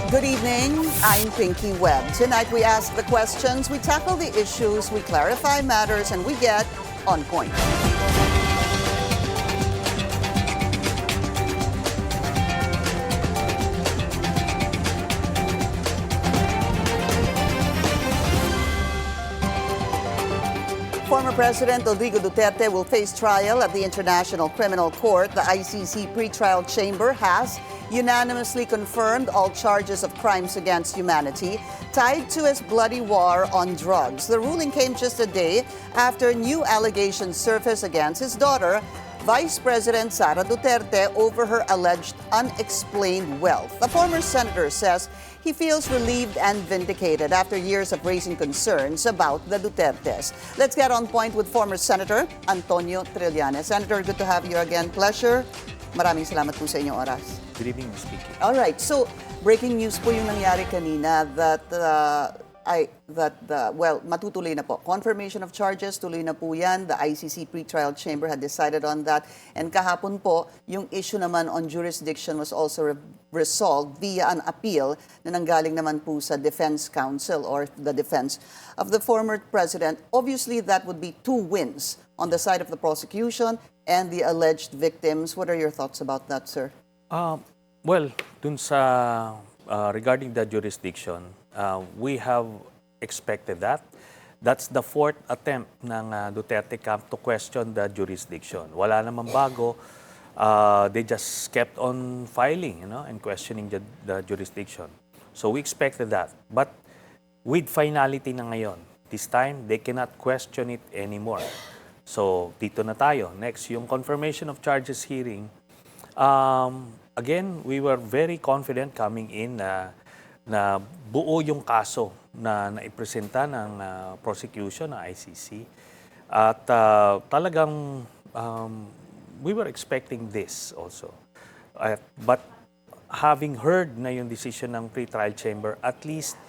Good evening. I'm Pinky Webb. Tonight we ask the questions, we tackle the issues, we clarify matters, and we get on point. Former President Rodrigo Duterte will face trial at the International Criminal Court. The ICC pretrial chamber has unanimously confirmed all charges of crimes against humanity tied to his bloody war on drugs. The ruling came just a day after new allegations surfaced against his daughter, Vice President Sara Duterte, over her alleged unexplained wealth. The former senator says he feels relieved and vindicated after years of raising concerns about the Dutertes. Let's get on point with former Senator Antonio Trillanes. Senator, good to have you again. Pleasure. Maraming salamat po sa inyong oras. Good evening, Ms. Pinky. All right. So, breaking news po yung nangyari kanina that matutuloy na po. Confirmation of charges, tuloy na po yan. The ICC pretrial chamber had decided on that. And kahapon po, yung issue naman on jurisdiction was also resolved via an appeal na nanggaling naman po sa Defense Council or the defense of the former president. Obviously, that would be two wins on the side of the prosecution and the alleged victims. What are your thoughts about that, sir? Well, dun sa regarding the jurisdiction, we have expected that. That's the fourth attempt ng Duterte camp to question the jurisdiction. Wala namang bago. They just kept on filing, and questioning the jurisdiction. So we expected that. But with finality na ngayon, this time, they cannot question it anymore. So dito na tayo. Next, yung confirmation of charges hearing. Again, we were very confident coming in na buo yung kaso na naipresenta ng prosecution ng ICC. At talagang we were expecting this also. But having heard na yung decision ng pre-trial chamber, at least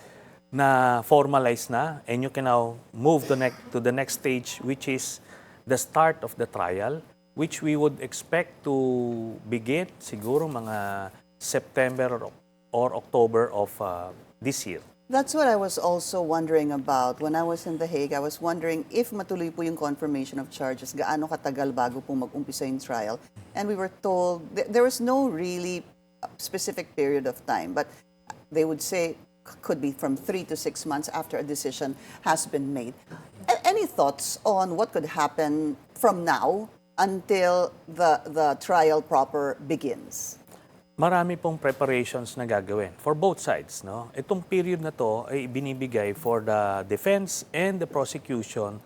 na formalize na, and you can now move to the next stage, which is the start of the trial, which we would expect to begin siguro mga September or October of this year. That's what I was also wondering about. When I was in The Hague, I was wondering if matuloy po yung confirmation of charges, gaano katagal bago po mag-umpisa yung trial. And we were told there was no really specific period of time, but they would say could be from 3 to 6 months after a decision has been made. Any thoughts on what could happen from now until the trial proper begins? Marami pong preparations na gagawin for both sides. No? Itong period na to ay binibigay for the defense and the prosecution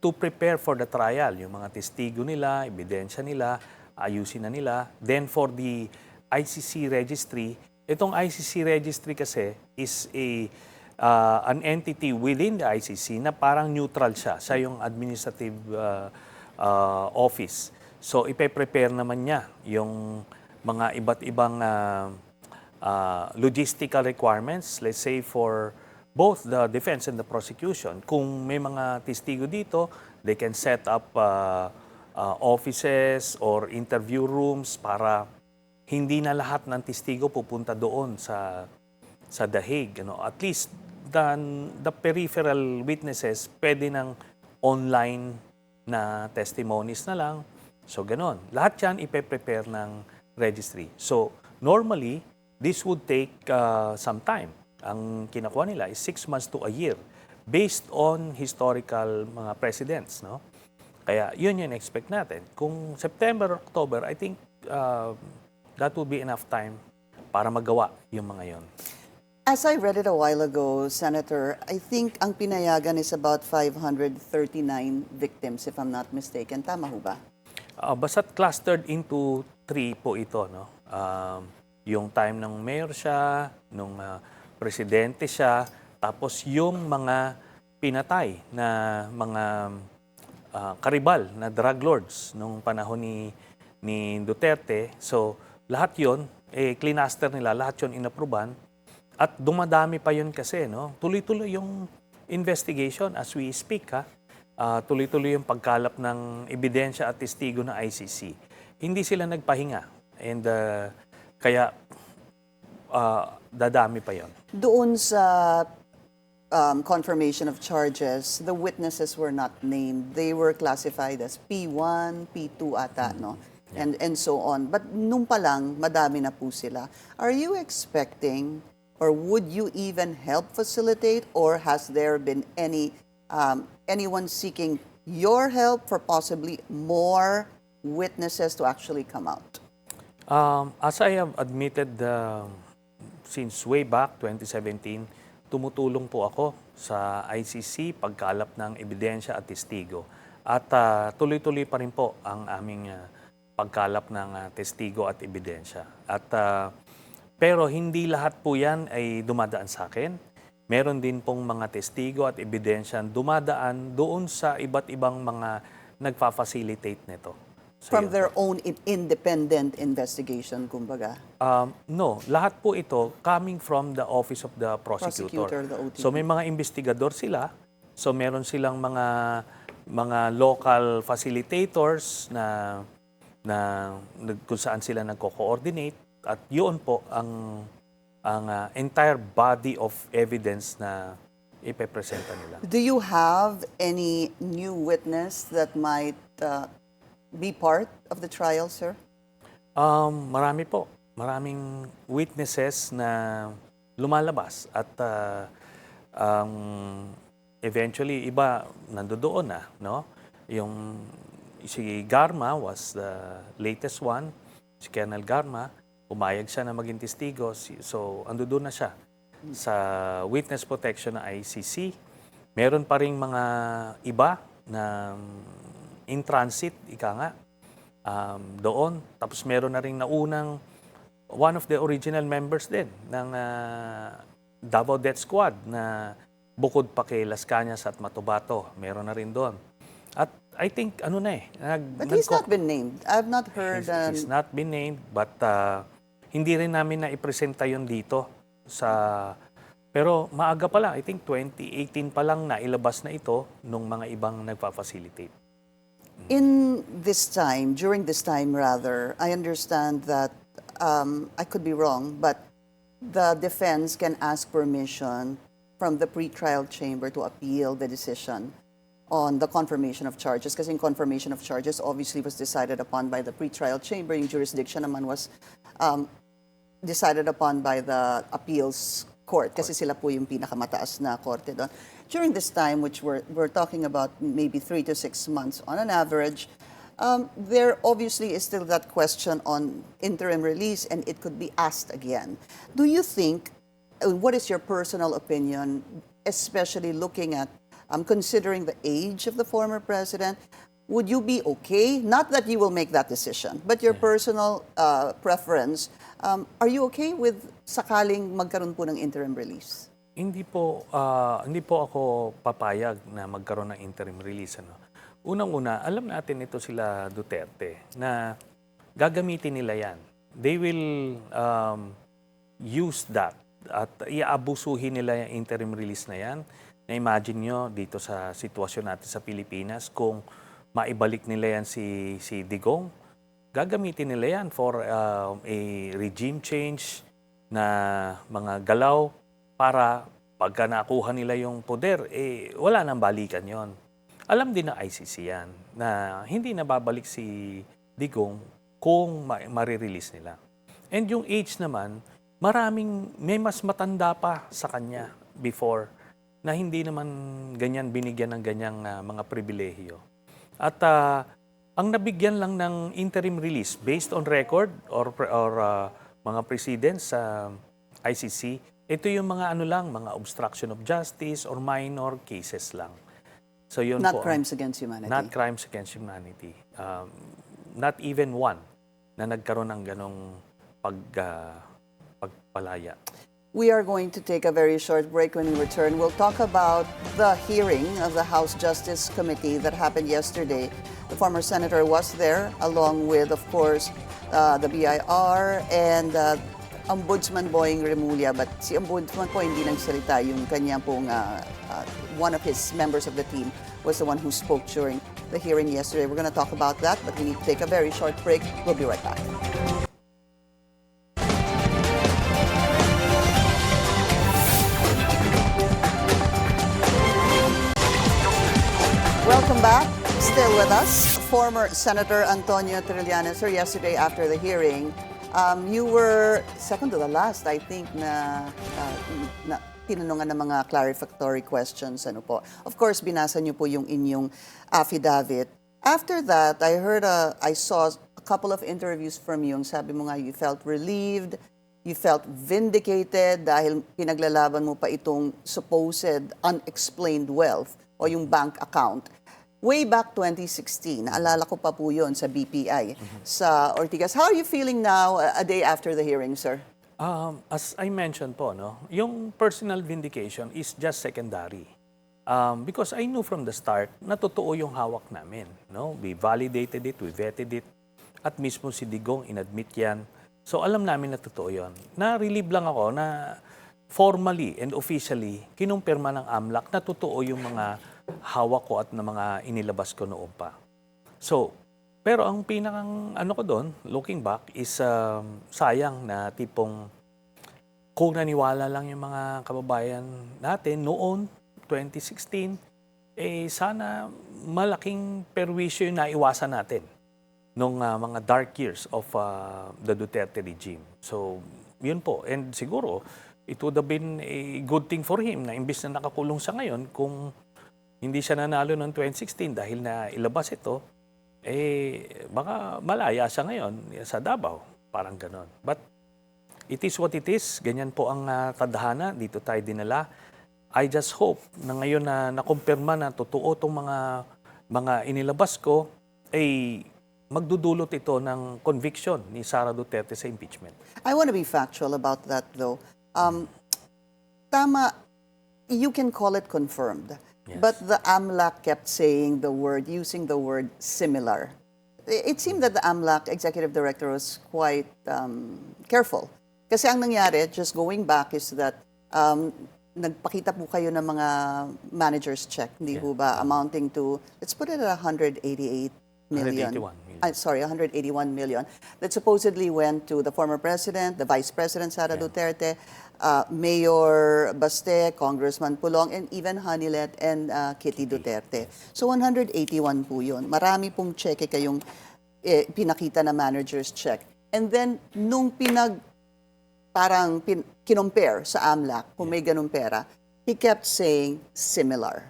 to prepare for the trial. Yung mga testigo nila, ebidensya nila, ayusin na nila. Then for the ICC registry, itong ICC registry kasi is an entity within the ICC na parang neutral siya. Siya yung administrative office. So ipe-prepare naman niya yung mga iba't ibang logistical requirements, let's say for both the defense and the prosecution. Kung may mga testigo dito, they can set up offices or interview rooms para hindi na lahat ng testigo pupunta doon sa The Hague. At least the peripheral witnesses pwede ng online na testimonies na lang. So ganon. Lahat yan ipe-prepare ng registry. So normally, this would take some time. Ang kinakuha nila is 6 months to a year based on historical mga presidents. No? Kaya yun yung expect natin. Kung September or October, I think that will be enough time para magawa yung mga yon. As I read it a while ago, Senator, I think ang pinayagan is about 539 victims, if I'm not mistaken. Tama ho ba? Basta't clustered into 3 po ito. No? Yung time ng mayor siya, nung presidente siya, tapos yung mga pinatay na mga karibal na drug lords nung panahon ni Duterte. So lahat yon cluster nila, lahat yon inapruban. At dumadami pa yun kasi, no? Tuloy-tuloy yung investigation as we speak, ha? Tuloy-tuloy yung pagkalap ng ebidensya at testigo ng ICC. Hindi sila nagpahinga. And kaya dadami pa yon. Doon sa confirmation of charges, the witnesses were not named. They were classified as P1, P2 ata, no? And so on. But nung pa lang, madami na po sila. Are you expecting, or would you even help facilitate, or has there been anyone seeking your help for possibly more witnesses to actually come out? As I have admitted since way back 2017, tumutulong po ako sa ICC pagkalap ng ebidensya at testigo. At tuloy-tuloy pa rin po ang aming pagkalap ng testigo at ebidensya. At pero hindi lahat po yan ay dumadaan sa akin. Meron din pong mga testigo at ebidensya dumadaan doon sa iba't ibang mga nagfa-facilitate nito. From their own independent investigation, kumbaga. No, lahat po ito coming from the Office of the Prosecutor. The OTP. So may mga investigador sila. So meron silang mga local facilitators na kung saan sila nagko-coordinate, at yun po ang entire body of evidence na ipepresenta nila. Do you have any new witness that might be part of the trial, sir? Marami po. Maraming witnesses na lumalabas at eventually iba nandoon na, no? Yung si Garma was the latest one. Si Colonel Garma, umayag siya na maging testigo. So andoon na siya sa witness protection ng ICC. Meron pa ring mga iba na in transit, ika nga, doon. Tapos meron na rin naunang one of the original members din ng Davao Death Squad na bukod pa kay Las Cañas at Matubato. Meron na rin doon. At I think, But he's not been named. I've not heard... He's not been named, but hindi rin namin na ipresenta yun dito sa... Pero maaga pala, I think 2018 pa lang na ilabas na ito nung mga ibang nagpa-facilitate. During this time rather, I understand that, I could be wrong, but the defense can ask permission from the pretrial chamber to appeal the decision on the confirmation of charges. Kasi in confirmation of charges obviously was decided upon by the pretrial chamber. Yung jurisdiction naman was decided upon by the appeals court. Kasi sila po yung pinakamataas na korte doon. During this time, which we're talking about maybe 3 to 6 months on an average, there obviously is still that question on interim release, and it could be asked again. Do you think, what is your personal opinion, especially looking at, considering the age of the former president, would you be okay? Not that you will make that decision, but your personal preference, are you okay with sakaling magkaroon po ng interim release? Hindi po ako papayag na magkaroon ng interim release. Unang-una, alam natin ito sila Duterte na gagamitin nila yan. They will use that at iaabusuhin nila yung interim release na yan. Na-imagine nyo dito sa sitwasyon natin sa Pilipinas, kung maibalik nila yan si Digong, gagamitin nila yan for a regime change na mga galaw para pagka nakuha nila yung poder, wala nang balikan yon. Alam din ng ICC yan na hindi nababalik si Digong kung marirelease nila. And yung age naman, may mas matanda pa sa kanya before na hindi naman ganyan binigyan ng ganyang mga pribilehiyo. At ang nabigyan lang ng interim release based on record or mga precedents sa ICC, ito yung mga mga obstruction of justice or minor cases lang. So yun Not po, crimes against humanity. Not crimes against humanity. Not even one na nagkaroon ng ganong pagpalaya. We are going to take a very short break. When we return, we'll talk about the hearing of the House Justice Committee that happened yesterday. The former senator was there, along with, of course, the BIR and Ombudsman Boying Remulla. But si Ombudsman po hindi nagsalita. Yung kanya pong, one of his members of the team was the one who spoke during the hearing yesterday. We're going to talk about that, but we need to take a very short break. We'll be right back. Still with us, former Senator Antonio Trillanes. Sir, yesterday after the hearing, you were second to the last, I think, na tinanungan ng mga clarificatory questions. Ano po. Of course, binasa niyo po yung inyong affidavit. After that, I saw a couple of interviews from you. Ang sabi mo nga, you felt relieved, you felt vindicated dahil pinaglalaban mo pa itong supposed unexplained wealth o yung bank account. Way back 2016, naalala ko pa po yun sa BPI, sa Ortigas. How are you feeling now, a day after the hearing, sir? As I mentioned po, no, yung personal vindication is just secondary. Because I knew from the start na totoo yung hawak namin. No? We validated it, we vetted it, at mismo si Digong inadmit yan. So alam namin na totoo yun. Na-relieve lang ako na formally and officially kinumpirma ng AMLAC na totoo yung mga hawak ko at na mga inilabas ko noon pa. So, pero ang pinakang ano ko doon, looking back, is sayang na tipong kung naniwala lang yung mga kababayan natin noon, 2016, sana malaking perwisyo yung naiwasan natin nung mga dark years of the Duterte regime. So, yun po. And siguro, it would have been a good thing for him na imbis na nakakulong sa ngayon, kung hindi siya nanalo noong 2016 dahil na ilabas ito, baka malaya siya ngayon sa Davao. Parang ganon. But it is what it is. Ganyan po ang tadhana. Dito tayo dinala. I just hope na ngayon na nakumpirma na totoo itong mga inilabas ko, magdudulot ito ng conviction ni Sara Duterte sa impeachment. I want to be factual about that, though. Tama, you can call it confirmed. Yes. But the AMLAC kept using the word similar. It seemed that the AMLAC executive director was quite careful. Kasi ang nangyari, just going back, is that nagpakita po kayo ng mga manager's check, hindi po ba, amounting to, let's put it at 188 million. 181 million. 181 million that supposedly went to the former president, the vice president Sara Duterte, Mayor Baste, Congressman Pulong, and even Hanilet and Kitty Duterte. So 181 po yun. Marami pong cheque kayong pinakita na manager's check. And then, nung kinompare sa AMLAC, kung may ganung pera, he kept saying similar.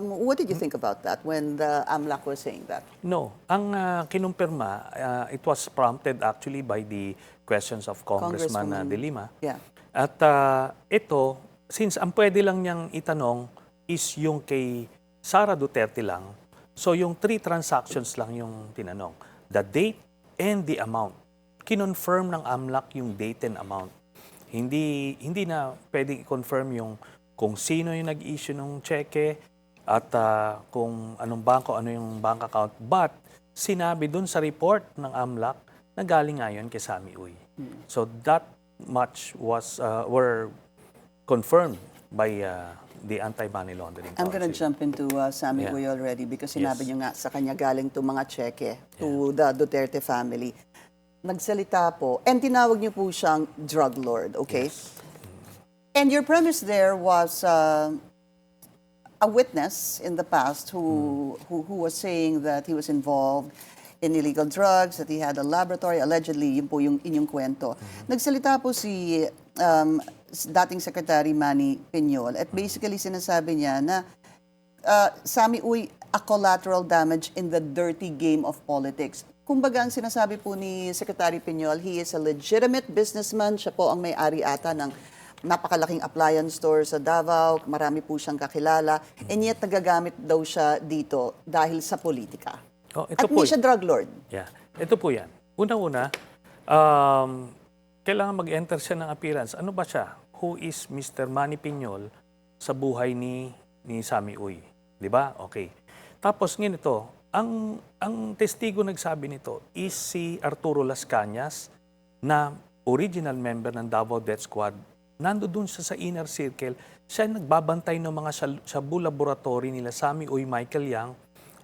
What did you think about that when the AMLAC was saying that? No. Ang kinumpirma, it was prompted actually by the questions of Congressman De Lima. Yeah. At ito, since ang pwede lang niyang itanong is yung kay Sara Duterte lang, so yung 3 transactions lang yung tinanong. The date and the amount. Kinonfirm ng AMLAC yung date and amount. Hindi na pwede i-confirm yung kung sino yung nag-issue ng cheque at kung anong bangko, ano yung bank account. But sinabi dun sa report ng AMLAC na galing ngayon kay Sammy Uy. So that much were confirmed by the Anti-Money Laundering Council. I'm going to jump into Sammy Uy already because sinabi niyo nga sa kanya galing to mga cheque to the Duterte family. Nagsalita po, and tinawag niyo po siyang drug lord, okay? Yes. And your premise there was a witness in the past who was saying that he was involved in illegal drugs, that he had a laboratory, allegedly, yun po yung inyong kwento. Nagsalita po si dating Secretary Manny Piñol at basically sinasabi niya na Sammy Uy, a collateral damage in the dirty game of politics. Kumbaga, ang sinasabi po ni Secretary Piñol, he is a legitimate businessman. Siya po ang may-ari ata ng napakalaking appliance store sa Davao. Marami po siyang kakilala. And yet, nagagamit daw siya dito dahil sa politika. At hindi siya drug lord. Yeah. Ito po yan. Una-una, kailangan mag-enter siya ng appearance. Ano ba siya? Who is Mr. Manny Piñol sa buhay ni Sammy Uy? Di ba? Okay. Tapos ganito, ang testigo nagsabi nito is si Arturo Las Cañas na original member ng Davao Death Squad. Nando dun siya sa inner circle. Siya nagbabantay ng mga shabu laboratory nila Sammy Uy, Michael Yang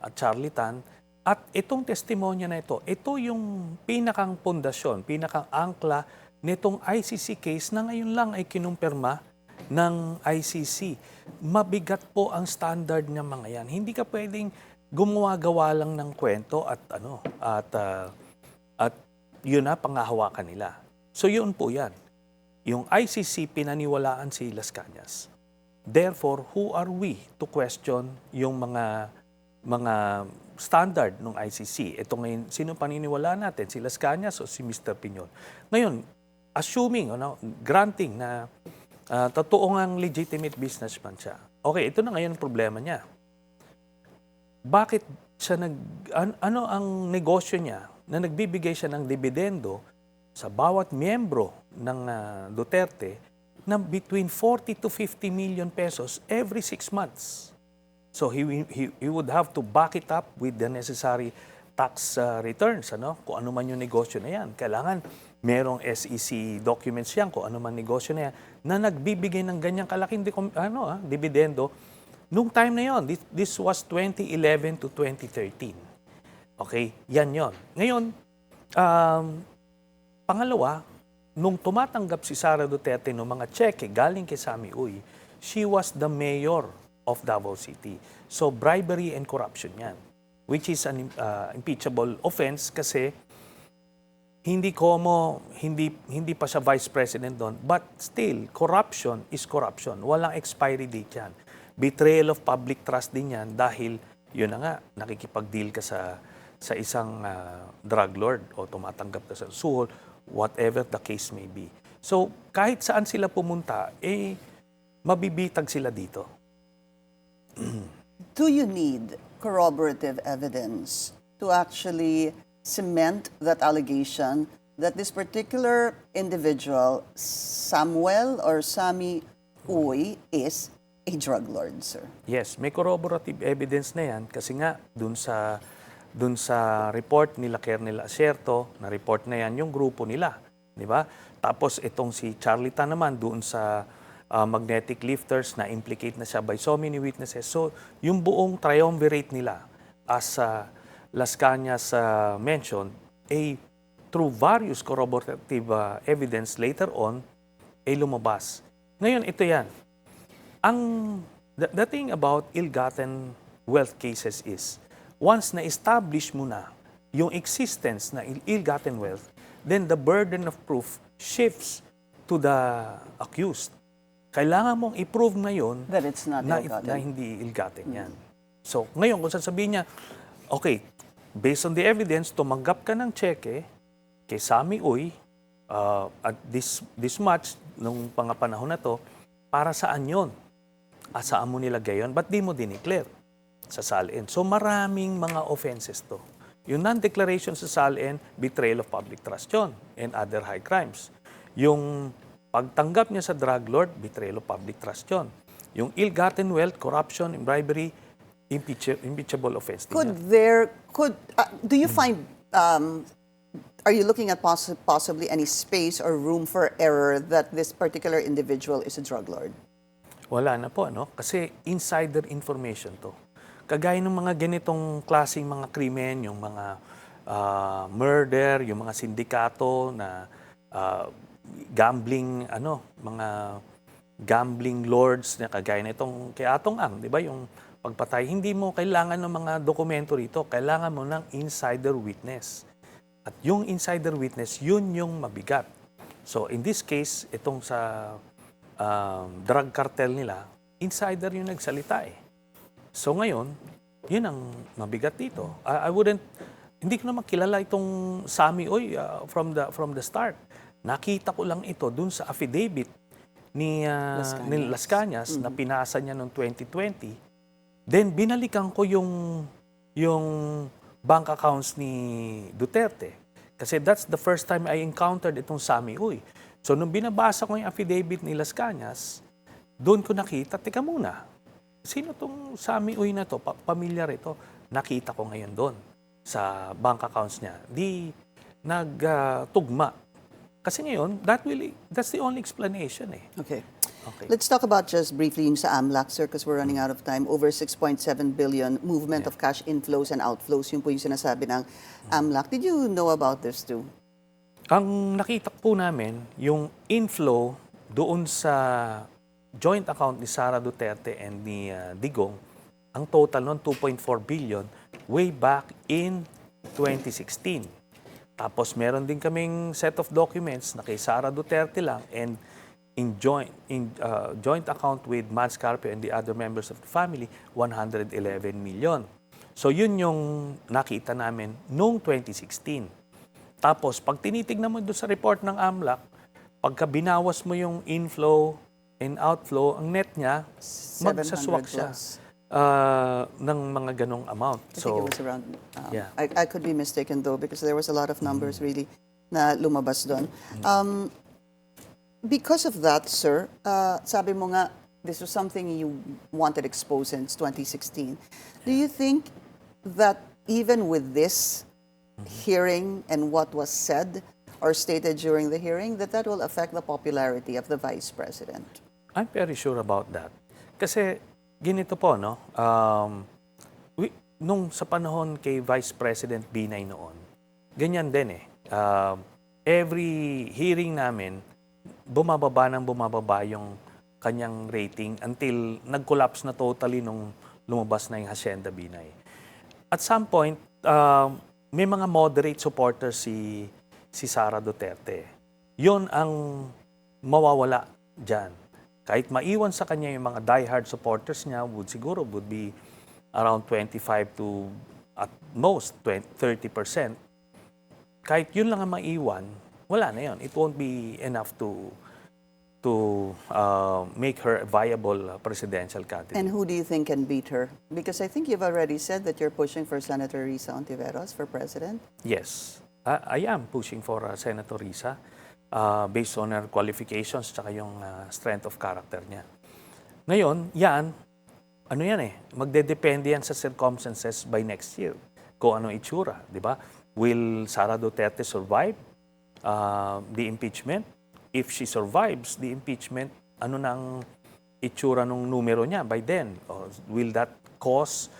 at Charlie Tan. At itong testimonya na ito yung pinakang pundasyon, pinakang angkla nitong ICC case na ngayon lang ay kinumpirma ng ICC. Mabigat po ang standard ng mga yan. Hindi ka pwedeng gumawa-gawa lang ng kwento at yun na pangahawakan nila. So yun po yan. Yung ICC pinaniwalaan si Las Cañas. Therefore, who are we to question yung mga standard ng ICC? Ito ngayon, sino paniniwalaan natin? Si Las Cañas o si Mr. Piñol? Ngayon, assuming, granting na totoo ngang legitimate businessman siya. Okay, ito na ngayon ang problema niya. Bakit siya ano ang negosyo niya na nagbibigay siya ng dividendo sa bawat miyembro ng Duterte na between 40 to 50 million pesos every 6 months. So he would have to back it up with the necessary tax returns, kung ano man yung negosyo na yan. Kailangan merong SEC documents yan, kung ano man negosyo na yan, na nagbibigay ng ganyang kalaking dividendo. Nung time na yon, this was 2011 to 2013. Okay, yan yon. Ngayon, pangalawa, nung tumatanggap si Sara Duterte ng mga cheque galing kay Sammy Uy, she was the mayor of Davao City. So bribery and corruption yan, which is an impeachable offense kasi hindi pa siya vice president doon, but still, corruption is corruption. Walang expiry date yan. Betrayal of public trust din yan dahil, yun na nga, nakikipag-deal ka sa isang drug lord o tumatanggap ka sa suhol, whatever the case may be. So, kahit saan sila pumunta, mabibitag sila dito. Do you need corroborative evidence to actually cement that allegation that this particular individual, Samuel or Sammy Uy, is a drug lord, sir? Yes, may corroborative evidence na yan kasi nga dun sa report nila Kernel Acierto, na report na yan yung grupo nila, di ba? Tapos itong si Charlie Tan naman doon sa magnetic lifters na implicate na siya by so many witnesses. So yung buong triumvirate nila as Las Cañas mentioned, through various corroborative evidence later on, lumabas. Ngayon, ito yan. The thing about ill-gotten wealth cases is, once na-establish mo na yung existence na ill-gotten wealth, then the burden of proof shifts to the accused. Kailangan mong i-prove ngayon that it's not ill-gotten. Na hindi ill-gotten yan. So, ngayon, kung sasabihin niya, okay, based on the evidence, tumanggap ka ng cheque kay Sammy Uy at this much, nung panahon na to, para saan yun? Saan mo nilagay yun? Ba't di mo dineclare sa SALN? So maraming mga offenses to. Yung non-declaration sa SALN, betrayal of public trust yun, and other high crimes. Yung pagtanggap niya sa drug lord, betrayal of public trust yun. Yung ill-gotten wealth, corruption, and bribery, impeachable offense. Do you find, are you looking at possibly any space or room for error that this particular individual is a drug lord? Wala na po, kasi insider information to. Kagaya ng mga ganitong klaseng mga krimen, yung mga murder, yung mga sindikato na gambling, mga gambling lords na kagaya na itong kay Atong Ang, di ba? Yung pagpatay, hindi mo kailangan ng mga dokumento rito, kailangan mo ng insider witness. At yung insider witness, yun yung mabigat. So in this case, itong sa drug cartel nila, insider yung nagsalita So ngayon, yun ang mabigat dito. Hindi ko naman kilala itong Sammy Uy from the start. Nakita ko lang ito dun sa affidavit ni Las Cañas na pinasa niya noong 2020. Then binalikan ko yung bank accounts ni Duterte. Kasi that's the first time I encountered itong Sammy Uy. So nung binabasa ko yung affidavit ni Las Cañas, doon ko nakita, teka muna, sino tong Sammy Uy na to? Pamilyar ito. Nakita ko ngayon doon sa bank accounts niya. Di nagtugma. Kasi ngayon, that's the only explanation Okay. Let's talk about just briefly yung sa AMLAC, sir, because we're running out of time. Over 6.7 billion movement of cash inflows and outflows. Yun po yung sinasabi ng AMLAC. Did you know about this too? Ang nakita po namin, yung inflow doon sa joint account ni Sara Duterte and ni Digong, ang total noon 2.4 billion, way back in 2016. Tapos meron din kaming set of documents na kay Sara Duterte lang and in joint account with Mads Carpio and the other members of the family, 111 million. So yun yung nakita namin noong 2016. Tapos pag tinitignan mo doon sa report ng AMLAC, pagka binawas mo yung inflow and outflow, ang net niya, 700 magsaswak siya plus. ng mga ganong amount. I think it was around, yeah. I could be mistaken though because there was a lot of numbers really na lumabas doon. Because of that, sir, sabi mo nga, this was something you wanted exposed since 2016. Do you think that even with this hearing and what was said or stated during the hearing, that will affect the popularity of the Vice President? I'm very sure about that. Kasi ganito po, no? Nung sa panahon kay Vice President Binay noon, ganyan din eh. Every hearing namin, bumababa yung kanyang rating until nag-collapse na totally nung lumabas na yung Hacienda Binay. At some point, may mga moderate supporters si Sara Duterte. Yun ang mawawala dyan. Kahit maiwan sa kanya yung mga diehard supporters niya, would be around 25 to at most 30%. Kahit yun lang ang maiwan, wala na yun. It won't be enough to make her a viable presidential candidate. And who do you think can beat her? Because I think you've already said that you're pushing for Senator Risa Ontiveros for president. Yes, I am pushing for Senator Risa based on her qualifications tsaka yung strength of character niya. Ngayon, yan, ano yan eh, magdedepende yan sa circumstances by next year. Kung ano itsura, di ba? Will Sara Duterte survive the impeachment? If she survives the impeachment, ano nang itsura nung numero niya by then? Or will that cause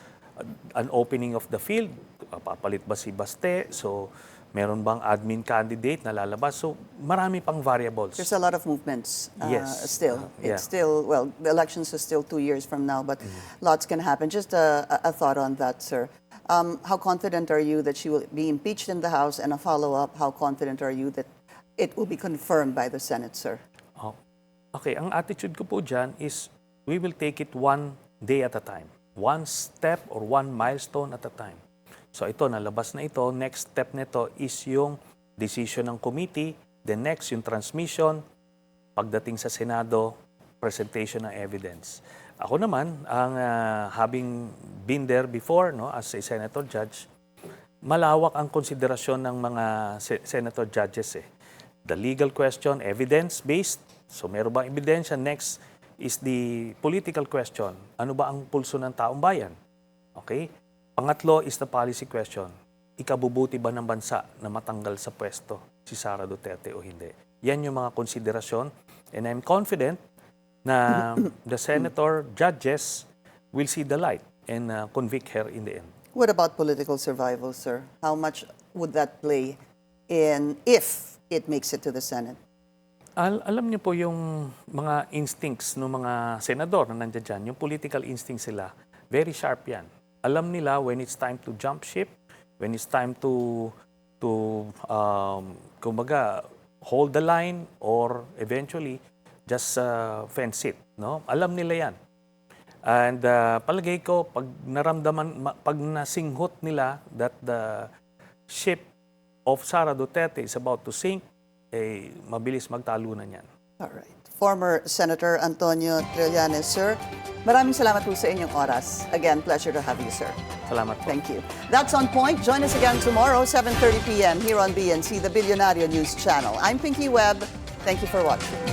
an opening of the field? Papalit ba si Baste? So, meron bang admin candidate na lalabas? So, marami pang variables. There's a lot of movements Yes. still. Yeah. It's still, well, the elections are still 2 years from now, but lots can happen. Just a thought on that, sir. How confident are you that she will be impeached in the House? And a follow-up, how confident are you that it will be confirmed by the Senate, sir? Oh. Okay, ang attitude ko po dyan is we will take it one day at a time. One step or one milestone at a time. So ito, nalabas na ito. Next step nito is yung decision ng committee. The next, yung transmission. Pagdating sa Senado, presentation ng evidence. Ako naman, ang having been there before no, as a senator judge, malawak ang konsiderasyon ng mga senator judges eh. The legal question, evidence-based. So meron bang ebidensya? Next is the political question. Ano ba ang pulso ng taong bayan? Okay? Pangatlo is the policy question. Ikabubuti ba ng bansa na matanggal sa pwesto si Sara Duterte o hindi? Yan yung mga konsiderasyon. And I'm confident na the senator judges will see the light and convict her in the end. What about political survival, sir? How much would that play in if it makes it to the Senate? Alam niyo po yung mga instincts ng mga senador na nandiyan dyan, yung political instincts sila, very sharp yan. Alam nila when it's time to jump ship, when it's time to kumbaga, hold the line or eventually just fence it. No? Alam nila yan. And palagay ko, pag naramdaman, pag nasinghot nila that the ship of Sara Duterte is about to sink, eh, mabilis magtalunan yan. All right. Former Senator Antonio Trillanes, sir. Maraming salamat po sa inyong oras. Again, pleasure to have you, sir. Salamat po. Thank you. That's On Point. Join us again tomorrow, 7:30 p.m. here on BNC, the Billionario News Channel. I'm Pinky Webb. Thank you for watching.